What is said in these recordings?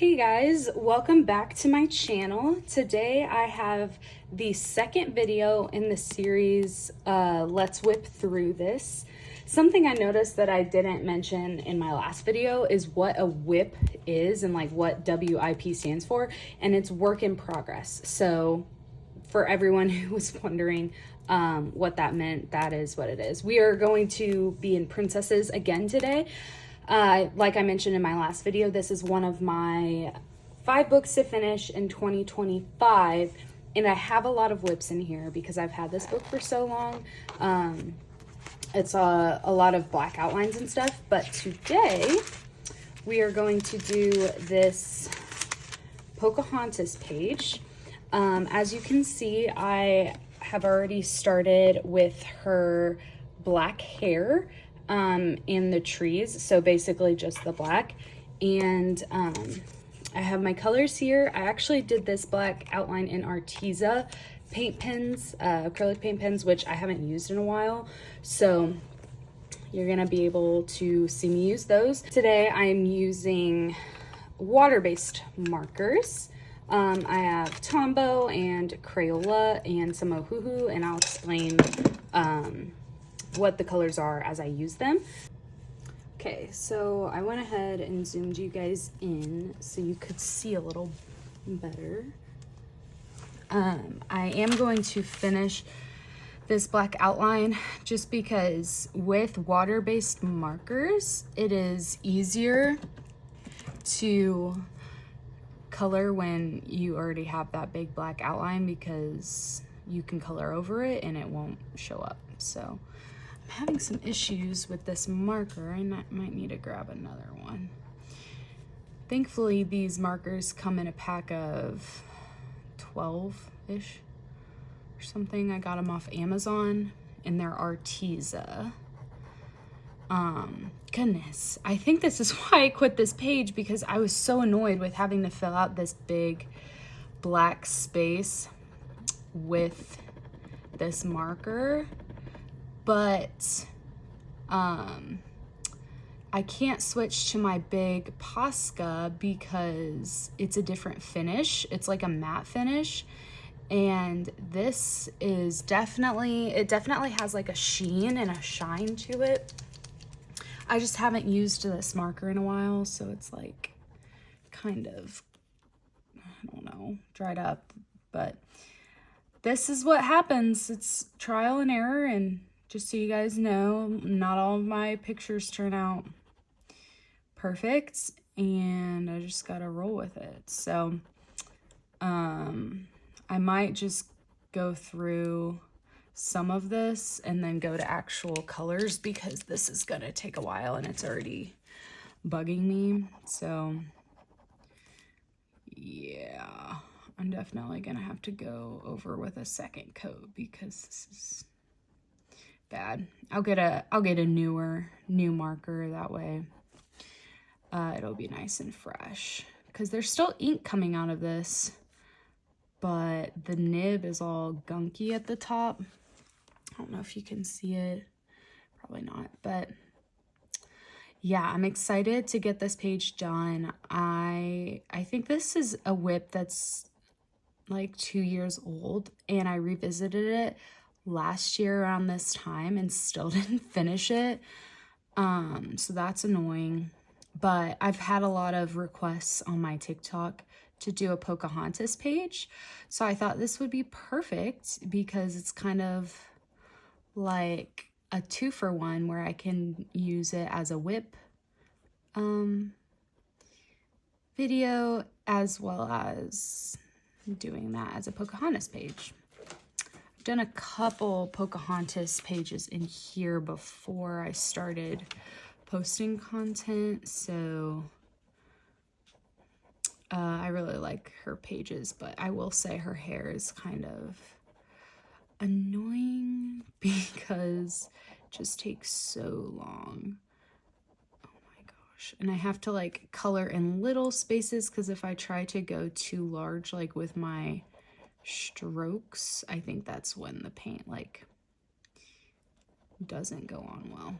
Hey guys, welcome back to my channel. Today I have the second video in the series, Let's Whip Through This. Something I noticed that I didn't mention in my last video is what a WIP is and like what WIP stands for, and it's work in progress. So for everyone who was wondering what that meant, that is what it is. We are going to be in Princesses again today. Like I mentioned in my last video, this is one of my 5 books to finish in 2025, and I have a lot of WIPs in here because I've had this book for so long. It's a lot of black outlines and stuff, but today we are going to do this Pocahontas page. As you can see, I have already started with her black hair in the trees, so basically just the black, and I have my colors here. I actually did this black outline in Arteza paint pens, acrylic paint pens, which I haven't used in a while, so you're gonna be able to see me use those. Today I'm using water-based markers. I have Tombow and Crayola and some Ohuhu, and I'll explain what the colors are as I use them. Okay, so I went ahead and zoomed you guys in so you could see a little better. I am going to finish this black outline just because with water-based markers, it is easier to color when you already have that big black outline because you can color over it and it won't show up. So I'm having some issues with this marker. I might need to grab another one. Thankfully, these markers come in a pack of 12-ish or something. I got them off Amazon and they're Arteza. Goodness, I think this is why I quit this page, because I was so annoyed with having to fill out this big black space with this marker. But I can't switch to my big Posca because it's a different finish. It's like a matte finish, and this is definitely has like a sheen and a shine to it. I just haven't used this marker in a while, so it's like kind of, I don't know, dried up. But this is what happens. It's trial and error, and just so you guys know, not all of my pictures turn out perfect, and I just gotta roll with it. So I might just go through some of this and then go to actual colors because this is gonna take a while and it's already bugging me. So yeah, I'm definitely gonna have to go over with a second coat because this is bad. I'll get a new marker, that way it'll be nice and fresh, because there's still ink coming out of this, but the nib is all gunky at the top. I don't know if you can see it, probably not, but yeah, I'm excited to get this page done. I think this is a WIP that's like 2 years old, and I revisited it last year around this time and still didn't finish it. So that's annoying, but I've had a lot of requests on my TikTok to do a Pocahontas page, so I thought this would be perfect because it's kind of like a 2-for-1 where I can use it as a WIP video as well as doing that as a Pocahontas page. I've done a couple Pocahontas pages in here before I started posting content, so I really like her pages, but I will say her hair is kind of annoying because it just takes so long. Oh my gosh. And I have to like color in little spaces because if I try to go too large like with my strokes, I think that's when the paint like doesn't go on well.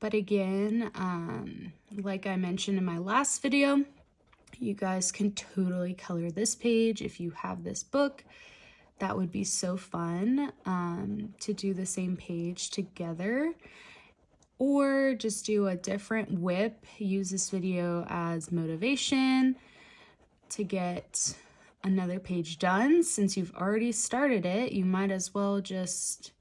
But again, like I mentioned in my last video, you guys can totally color this page if you have this book. That would be so fun to do the same page together. Or just do a different WIP. Use this video as motivation to get another page done. Since you've already started it, you might as well just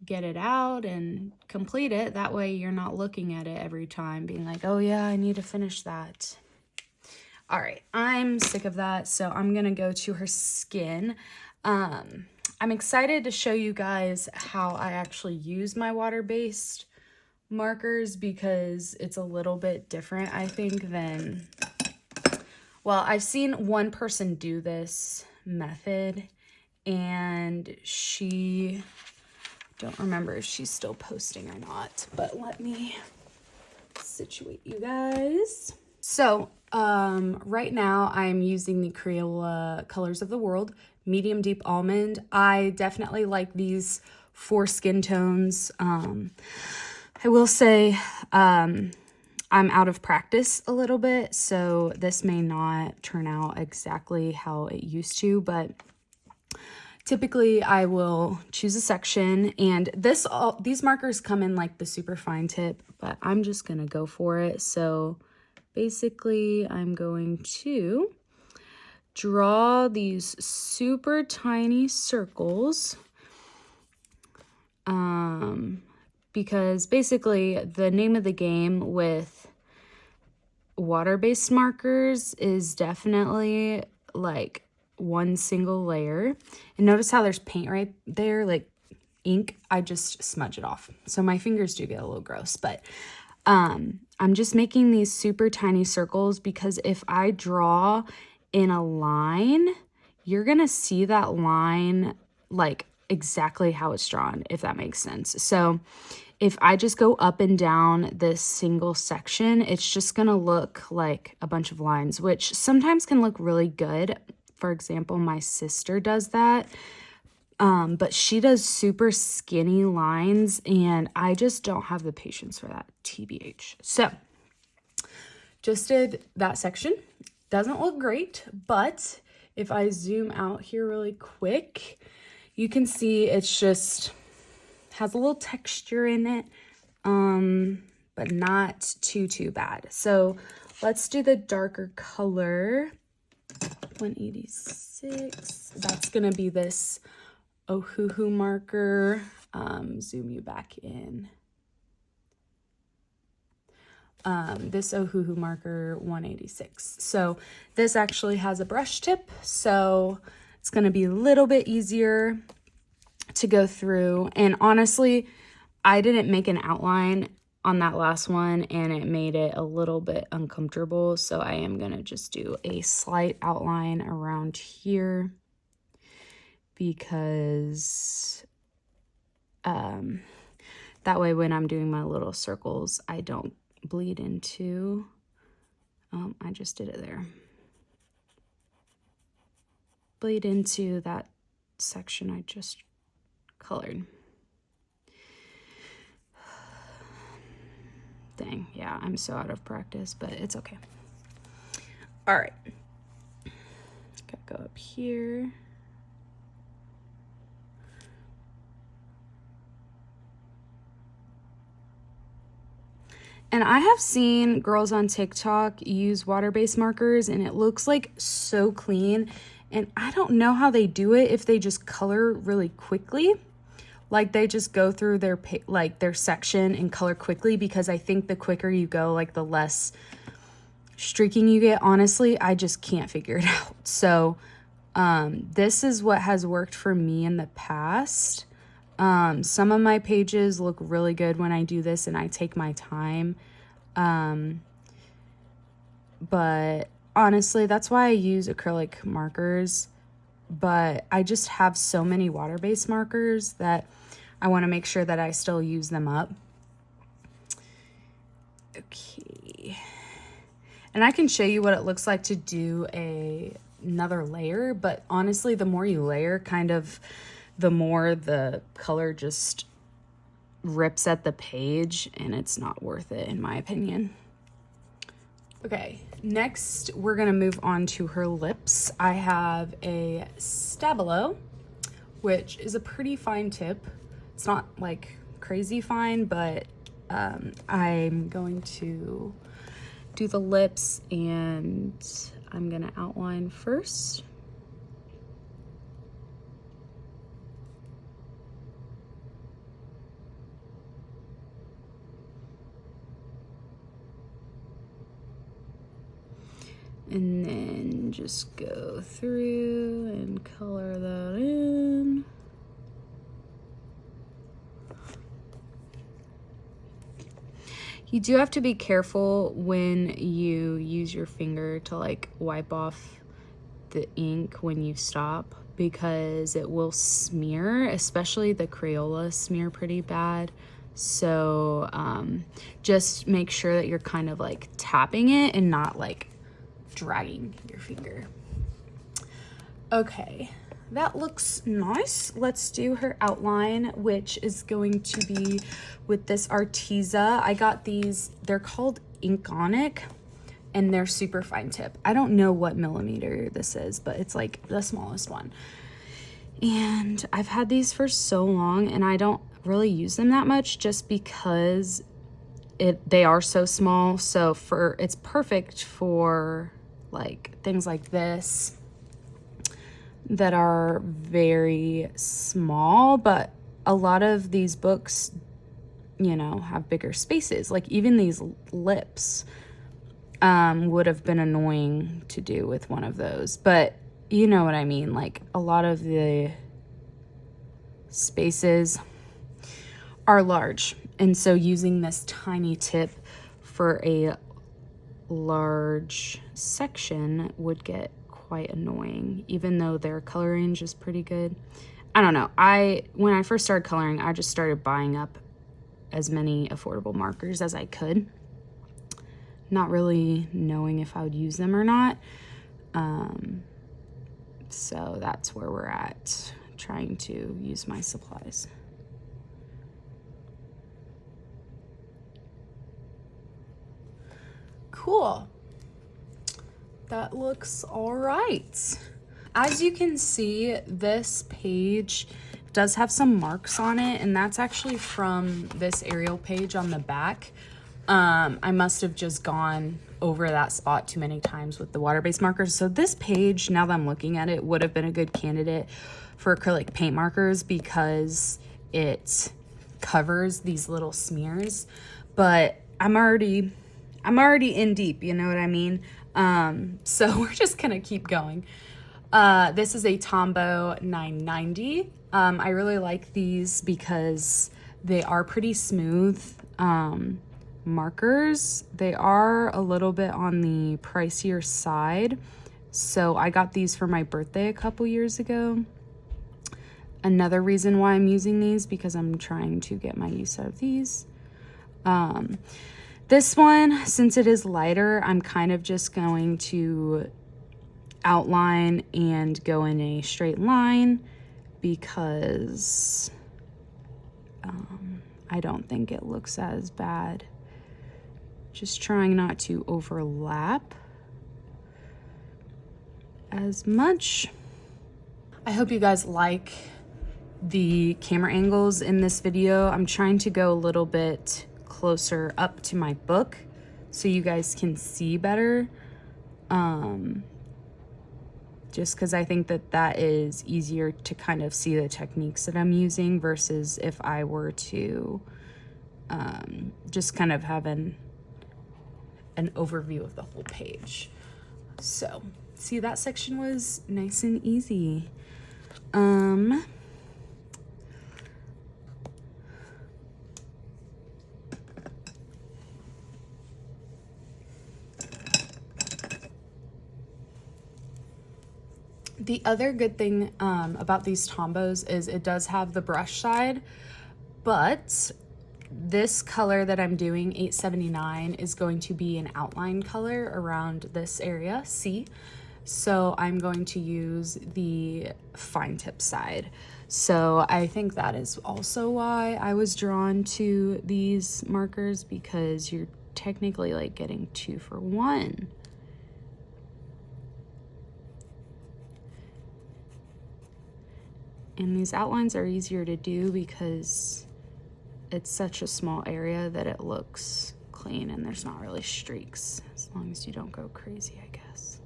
get it out and complete it. That way you're not looking at it every time being like, oh yeah, I need to finish that. All right, I'm sick of that, so I'm gonna go to her skin. I'm excited to show you guys how I actually use my water-based markers because it's a little bit different, I think, than, well, I've seen one person do this method, and she, don't remember if she's still posting or not, but let me situate you guys. So, right now I'm using the Crayola Colors of the World Medium Deep Almond. I definitely like these 4 skin tones. I will say, I'm out of practice a little bit, so this may not turn out exactly how it used to, but typically I will choose a section, and these markers come in like the super fine tip, but I'm just gonna go for it. So basically I'm going to draw these super tiny circles because basically the name of the game with water-based markers is definitely like one single layer. And notice how there's paint right there, like ink. I just smudge it off. So my fingers do get a little gross, but I'm just making these super tiny circles because if I draw in a line, you're gonna see that line like exactly how it's drawn, if that makes sense. So if I just go up and down this single section, it's just gonna look like a bunch of lines, which sometimes can look really good. For example, my sister does that, but she does super skinny lines, and I just don't have the patience for that, TBH. So just did that section. Doesn't look great, but if I zoom out here really quick, you can see it's just has a little texture in it, but not too bad. So let's do the darker color, 186. That's gonna be this Ohuhu marker. Zoom you back in. This Ohuhu marker 186. So this actually has a brush tip, so it's going to be a little bit easier to go through. And honestly, I didn't make an outline on that last one, and it made it a little bit uncomfortable. So I am going to just do a slight outline around here because that way when I'm doing my little circles, I don't bleed into, I just did it there, bleed into that section I just colored. Dang, yeah, I'm so out of practice, but it's okay. All right, gotta go up here. And I have seen girls on TikTok use water-based markers, and it looks like so clean. And I don't know how they do it, if they just color really quickly. Like they just go through their section and color quickly, because I think the quicker you go, like the less streaking you get. Honestly, I just can't figure it out. So this is what has worked for me in the past. Some of my pages look really good when I do this and I take my time. But honestly, that's why I use acrylic markers. But I just have so many water-based markers that I want to make sure that I still use them up. Okay. And I can show you what it looks like to do another layer, but honestly, the more you layer, kind of the more the color just rips at the page and it's not worth it in my opinion. Okay, next we're gonna move on to her lips. I have a Stabilo, which is a pretty fine tip. It's not like crazy fine, but I'm going to do the lips and I'm gonna outline first. And then just go through and color that in. You do have to be careful when you use your finger to like wipe off the ink when you stop, because it will smear, especially the Crayola smear pretty bad. So just make sure that you're kind of like tapping it and not like dragging your finger. Okay, that looks nice. Let's do her outline, which is going to be with this Arteza. I got these, they're called Inkonic, and they're super fine tip. I don't know what millimeter this is, but it's like the smallest one. And I've had these for so long and I don't really use them that much just because they are so small. So it's perfect for like things like this that are very small, but a lot of these books, you know, have bigger spaces. Like even these lips would have been annoying to do with one of those, but you know what I mean? Like a lot of the spaces are large, and so using this tiny tip for a large section would get quite annoying, even though their color range is pretty good. I don't know. When I first started coloring, I just started buying up as many affordable markers as I could, not really knowing if I would use them or not. So that's where we're at, trying to use my supplies. Cool. That looks all right. As you can see, this page does have some marks on it, and that's actually from this Arial page on the back. I must have just gone over that spot too many times with the water-based markers. So this page, now that I'm looking at it, would have been a good candidate for acrylic paint markers because it covers these little smears. But I'm already in deep, you know what I mean? So we're just gonna keep going. This is a Tombow 990. I really like these because they are pretty smooth markers. They are a little bit on the pricier side. So I got these for my birthday a couple years ago. Another reason why I'm using these, because I'm trying to get my use out of these. This one, since it is lighter, I'm kind of just going to outline and go in a straight line because I don't think it looks as bad. Just trying not to overlap as much. I hope you guys like the camera angles in this video. I'm trying to go a little bit closer up to my book so you guys can see better, just because I think that is easier to kind of see the techniques that I'm using versus if I were to just kind of have an overview of the whole page. So see, that section was nice and easy. The other good thing about these Tombows is it does have the brush side, but this color that I'm doing, 879, is going to be an outline color around this area, C, So I'm going to use the fine tip side. So I think that is also why I was drawn to these markers, because you're technically like getting 2 for 1. And these outlines are easier to do because it's such a small area that it looks clean and there's not really streaks, as long as you don't go crazy, I guess.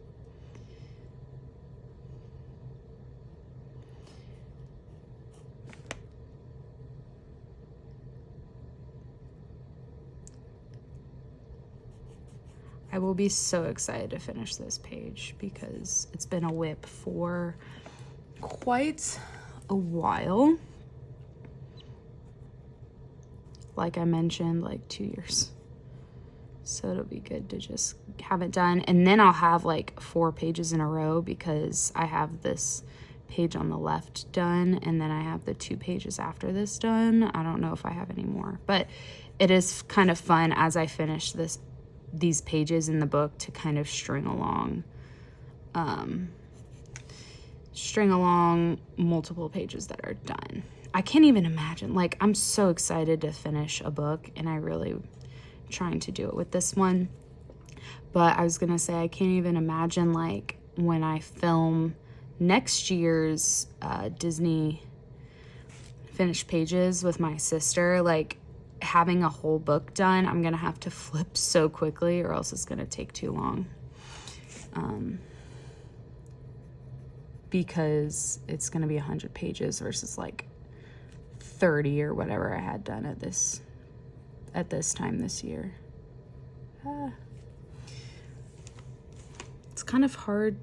I will be so excited to finish this page because it's been a WIP for quite a while. Like I mentioned, like 2 years. So it'll be good to just have it done. And then I'll have like 4 pages in a row because I have this page on the left done and then I have the 2 pages after this done. I don't know if I have any more, but it is kind of fun as I finish these pages in the book to kind of string along multiple pages that are done. I can't even imagine, like, I'm so excited to finish a book and I really trying to do it with this one. But I was gonna say, I can't even imagine like when I film next year's Disney finished pages with my sister, like having a whole book done. I'm gonna have to flip so quickly or else it's gonna take too long, because it's gonna be 100 pages versus like 30 or whatever I had done at this time this year. It's kind of hard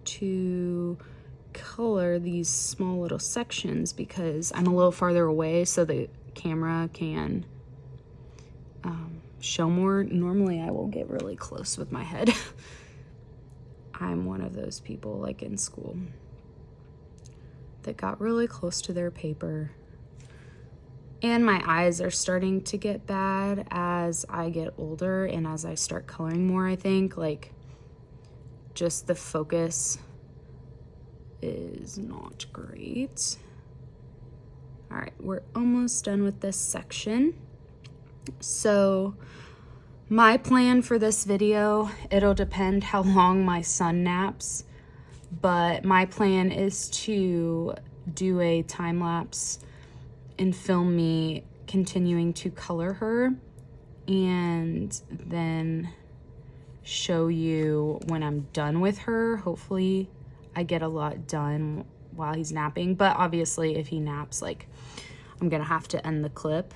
to color these small little sections because I'm a little farther away so the camera can show more. Normally I will get really close with my head. I'm one of those people, like in school, that got really close to their paper. And my eyes are starting to get bad as I get older and as I start coloring more, I think. Like, just the focus is not great. All right, we're almost done with this section. So my plan for this video, it'll depend how long my son naps, but my plan is to do a time lapse and film me continuing to color her and then show you when I'm done with her. Hopefully I get a lot done while he's napping, but obviously if he naps, like, I'm gonna have to end the clip.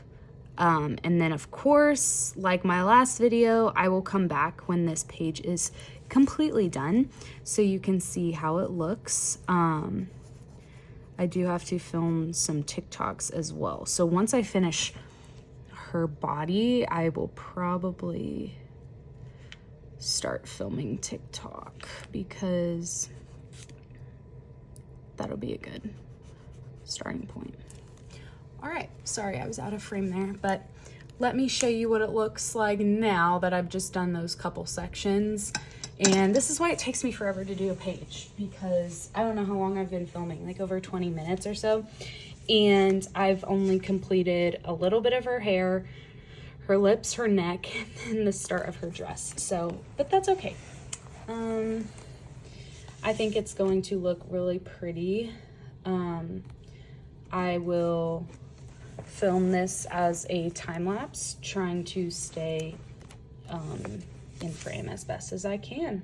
And then of course, like my last video, I will come back when this page is completely done so you can see how it looks. I do have to film some TikToks as well. So once I finish her body, I will probably start filming TikTok because that'll be a good starting point. All right, sorry I was out of frame there, but let me show you what it looks like now that I've just done those couple sections. And this is why it takes me forever to do a page, because I don't know how long I've been filming, like over 20 minutes or so. And I've only completed a little bit of her hair, her lips, her neck, and then the start of her dress. So, but that's okay. I think it's going to look really pretty. I will film this as a time lapse, trying to stay in frame as best as I can.